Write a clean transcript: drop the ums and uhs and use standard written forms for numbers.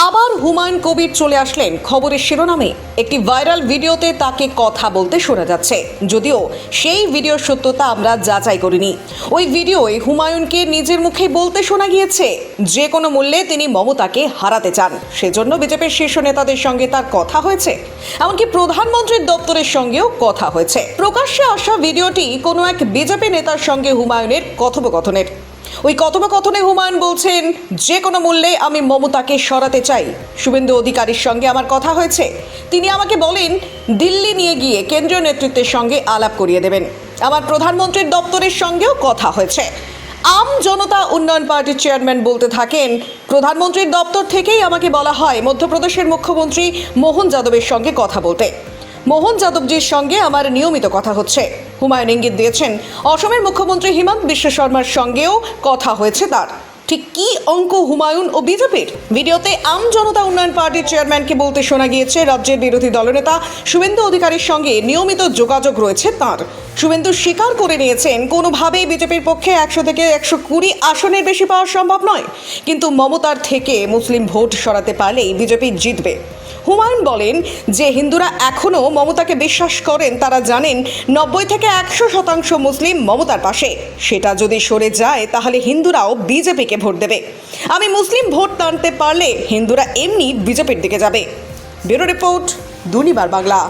আবার হুমায়ুন কবির চলে আসলেন খবরের শিরোনামে। একটি ভাইরাল ভিডিওতে তাকে কথা বলতে শোনা যাচ্ছে, যদিও সেই ভিডিওর সত্যতা আমরা যাচাই করিনি। ওই ভিডিওয় হুমায়ুনকে নিজের মুখে বলতে শোনা গিয়েছে যে কোনো মূল্যে তিনি মমতাকে হারাতে চান, সেজন্য বিজেপির শীর্ষ নেতাদের সঙ্গে তার কথা হয়েছে, এমনকি প্রধানমন্ত্রীর দপ্তরের সঙ্গেও কথা হয়েছে। প্রকাশ্যে আসা ভিডিওটি কোনো এক বিজেপি নেতার সঙ্গে হুমায়ুনের কথোপকথনের। ওই কথোপকথনে হুমায়ুন বলছেন, যে কোনো মূল্যে আমি মমতাকে সরাতে চাই। শুভেন্দু অধিকারীর সঙ্গে আমার কথা হয়েছে, তিনি আমাকে বলেন দিল্লি নিয়ে গিয়ে কেন্দ্রীয় নেতৃত্বের সঙ্গে আলাপ করিয়ে দেবেন। আমার প্রধানমন্ত্রীর দপ্তরের সঙ্গেও কথা হয়েছে। আম জনতা উন্নয়ন পার্টির চেয়ারম্যান বলতে থাকেন, প্রধানমন্ত্রীর দপ্তর থেকেই আমাকে বলা হয় মধ্যপ্রদেশের মুখ্যমন্ত্রী মোহন যাদবের সঙ্গে কথা বলতে। মোহন যাদবজির সঙ্গে আমার নিয়মিত কথা হচ্ছে। হুমায়ুন ইঙ্গিত দিয়েছেন অসমের মুখ্যমন্ত্রী হিমন্ত বিশ্ব শর্মার সঙ্গেও কথা হয়েছে তার। ঠিক কি অঙ্ক হুমায়ুন ও বিজেপির? ভিডিওতে আম জনতা উন্নয়ন পার্টির চেয়ারম্যানকে বলতে শোনা গিয়েছে রাজ্যের বিরোধী দলনেতা শুভেন্দু অধিকারীর সঙ্গে নিয়মিত যোগাযোগ রয়েছে তাঁর। শুভেন্দু স্বীকার করে নিয়েছেন কোনোভাবেই বিজেপির পক্ষে 100 থেকে 120 আসনের বেশি পাওয়া সম্ভব নয়, কিন্তু মমতার থেকে মুসলিম ভোট সরাতে পারলেই বিজেপি জিতবে। হুমায়ুন বলেন যে হিন্দুরা এখনও মমতাকে বিশ্বাস করেন, তারা জানেন 90 থেকে 100% মুসলিম মমতার পাশে। সেটা যদি সরে যায় তাহলে হিন্দুরাও বিজেপিকে ভোট দেবে। আমি মুসলিম ভোট টানতে পারলে হিন্দুরা এমনি বিজেপির দিকে যাবে। ব্যুরো রিপোর্ট, দুনিবার বাংলা।